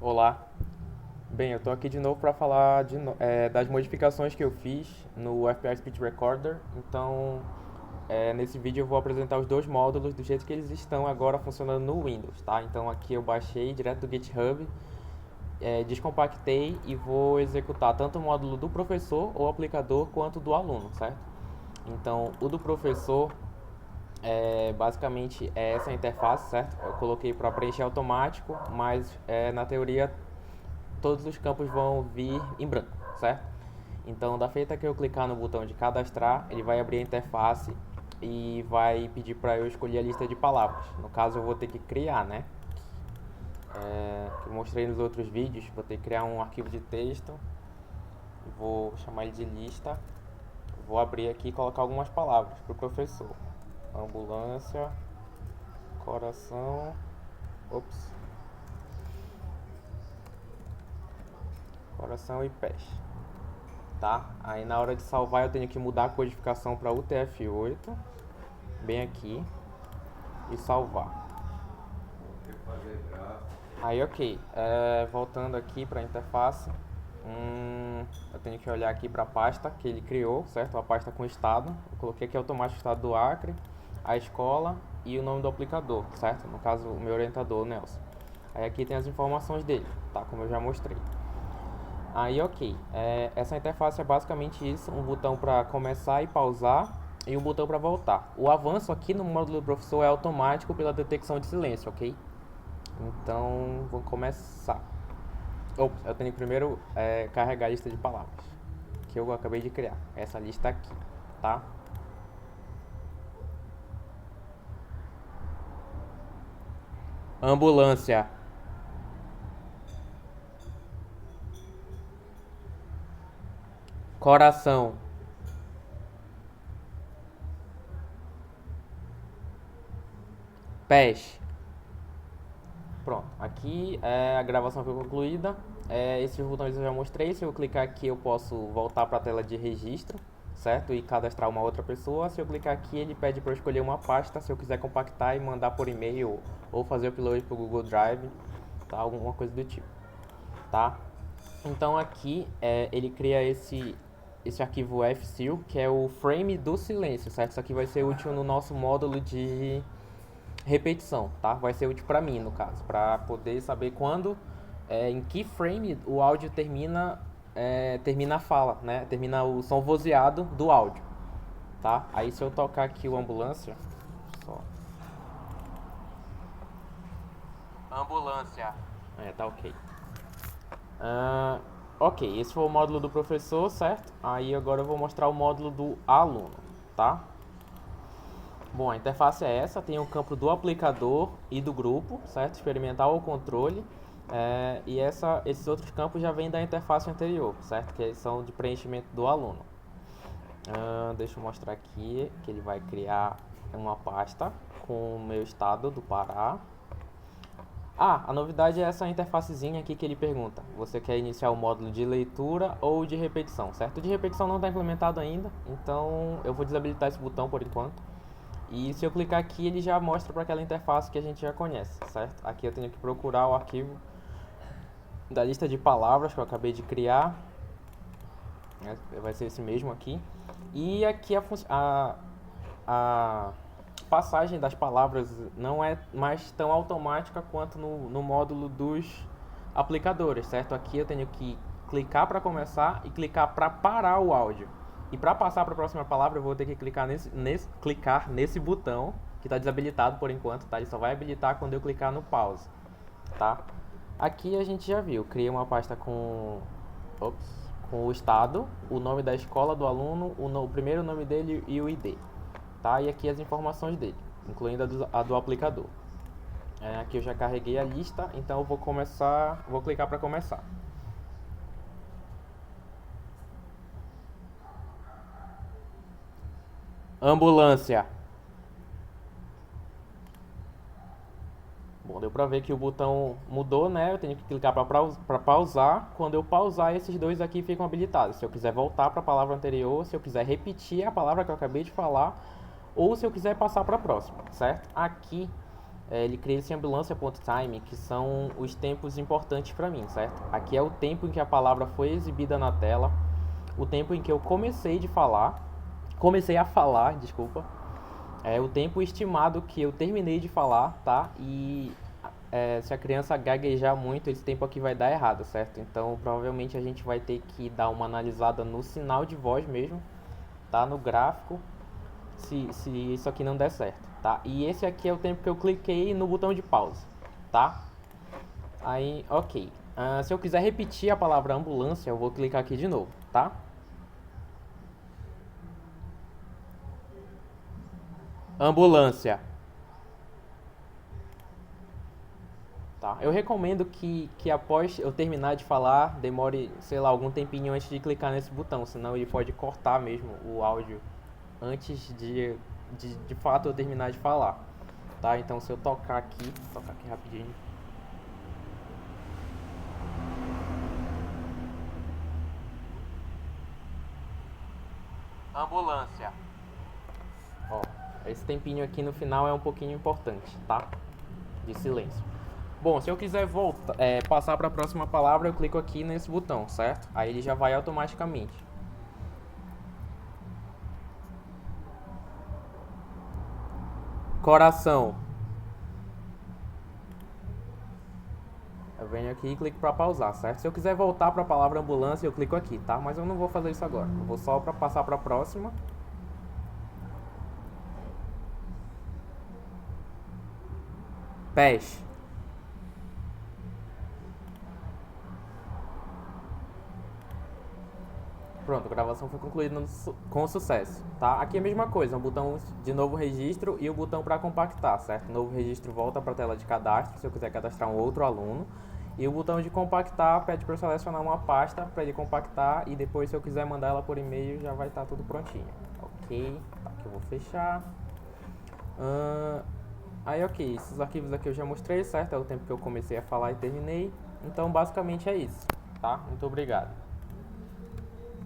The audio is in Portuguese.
Olá, bem, eu tô aqui de novo para falar das modificações que eu fiz no FPI Speech Recorder. Então, nesse vídeo eu vou apresentar os dois módulos do jeito que eles estão agora funcionando no Windows, tá? Então aqui eu baixei direto do GitHub, descompactei e vou executar tanto o módulo do professor ou aplicador quanto do aluno, certo? Então, o do professor basicamente é essa interface, certo? Eu coloquei para preencher automático, mas na teoria todos os campos vão vir em branco, certo? Então, da feita que eu clicar no botão de cadastrar, ele vai abrir a interface e vai pedir para eu escolher a lista de palavras. No caso, eu vou ter que criar, né? Que eu mostrei nos outros vídeos, vou ter que criar um arquivo de texto, vou chamar ele de lista, vou abrir aqui e colocar algumas palavras para o professor. Ambulância, coração, ops, coração e pés. Tá? Aí na hora de salvar eu tenho que mudar a codificação para UTF-8, bem aqui, e salvar. Aí ok, voltando aqui para a interface, eu tenho que olhar aqui para a pasta que ele criou, certo? A pasta com estado, eu coloquei aqui automático o estado do Acre, a escola e o nome do aplicador, certo? No caso o meu orientador, o Nelson. Aí aqui tem as informações dele, tá? Como eu já mostrei. Aí ok, essa interface é basicamente isso, um botão para começar e pausar e um botão para voltar. O avanço aqui no módulo do professor é automático pela detecção de silêncio, ok? Então vou começar. Ops, eu tenho que primeiro carregar a lista de palavras que eu acabei de criar, essa lista aqui, tá? Ambulância, coração, pés. Pronto, aqui a gravação foi concluída. Esses botões eu já mostrei. Se eu clicar aqui, eu posso voltar para a tela de registro, certo? E cadastrar uma outra pessoa. Se eu clicar aqui, ele pede para eu escolher uma pasta. Se eu quiser compactar e mandar por e-mail ou fazer upload para o Google Drive, tá? Alguma coisa do tipo, tá? Então aqui ele cria esse arquivo fsil, que é o frame do silêncio, certo? Isso aqui vai ser útil no nosso módulo de repetição, tá? Vai ser útil para mim, no caso, para poder saber quando, em que frame o áudio termina a fala, né? Termina o som vozeado do áudio, tá? Aí se eu tocar aqui o ambulância, só. Ambulância. Tá ok. Ok, esse foi o módulo do professor, certo? Aí agora eu vou mostrar o módulo do aluno, tá? Bom, a interface é essa, tem o campo do aplicador e do grupo, certo? Experimental ou controle. E esses outros campos já vêm da interface anterior, certo? Que são de preenchimento do aluno. Deixa eu mostrar aqui que ele vai criar uma pasta com o meu estado do Pará. A novidade é essa interfacezinha aqui que ele pergunta. Você quer iniciar o módulo de leitura ou de repetição, certo? O de repetição não está implementado ainda, então eu vou desabilitar esse botão por enquanto. E se eu clicar aqui, ele já mostra para aquela interface que a gente já conhece, certo? Aqui eu tenho que procurar o arquivo da lista de palavras que eu acabei de criar. Vai ser esse mesmo aqui. E aqui a passagem das palavras não é mais tão automática quanto no módulo dos aplicadores, certo? Aqui eu tenho que clicar para começar e clicar para parar o áudio. E para passar para a próxima palavra, eu vou ter que clicar nesse botão que está desabilitado por enquanto, tá? Ele só vai habilitar quando eu clicar no pause, tá? Aqui a gente já viu, criei uma pasta com o estado, o nome da escola do aluno, o primeiro nome dele e o ID, tá? E aqui as informações dele, incluindo a do aplicador. Aqui eu já carreguei a lista, então eu vou clicar para começar. Ambulância. Bom, deu pra ver que o botão mudou, né? Eu tenho que clicar para pausar. Quando eu pausar, esses dois aqui ficam habilitados. Se eu quiser voltar para a palavra anterior, se eu quiser repetir a palavra que eu acabei de falar, ou se eu quiser passar para a próxima, certo? Aqui ele cria esse ambulância.time, que são os tempos importantes para mim, certo? Aqui é o tempo em que a palavra foi exibida na tela, o tempo em que eu comecei a falar, desculpa, o tempo estimado que eu terminei de falar, tá? E se a criança gaguejar muito, esse tempo aqui vai dar errado, certo? Então, provavelmente a gente vai ter que dar uma analisada no sinal de voz mesmo, tá? No gráfico, se isso aqui não der certo, tá? E esse aqui é o tempo que eu cliquei no botão de pausa, tá? Aí, ok. Se eu quiser repetir a palavra ambulância, eu vou clicar aqui de novo, tá? Ambulância. Tá. Eu recomendo que após eu terminar de falar, demore, sei lá, algum tempinho antes de clicar nesse botão, senão ele pode cortar mesmo o áudio antes de fato eu terminar de falar. Tá? Então se eu tocar aqui rapidinho. Ambulância. Ó, esse tempinho aqui no final é um pouquinho importante, tá? De silêncio. Bom, se eu quiser passar para a próxima palavra, eu clico aqui nesse botão, certo? Aí ele já vai automaticamente. Coração. Eu venho aqui e clico para pausar, certo? Se eu quiser voltar para a palavra ambulância, eu clico aqui, tá? Mas eu não vou fazer isso agora. Eu vou só para passar para a próxima. Pés. Pronto, a gravação foi concluída com sucesso, tá? Aqui é a mesma coisa, um botão de novo registro e o botão para compactar, certo? Novo registro volta para a tela de cadastro, se eu quiser cadastrar um outro aluno. E o botão de compactar pede para eu selecionar uma pasta para ele compactar e depois se eu quiser mandar ela por e-mail já vai estar tudo prontinho. Ok, aqui eu vou fechar. Aí ok, esses arquivos aqui eu já mostrei, certo? É o tempo que eu comecei a falar e terminei. Então basicamente é isso, tá? Muito obrigado.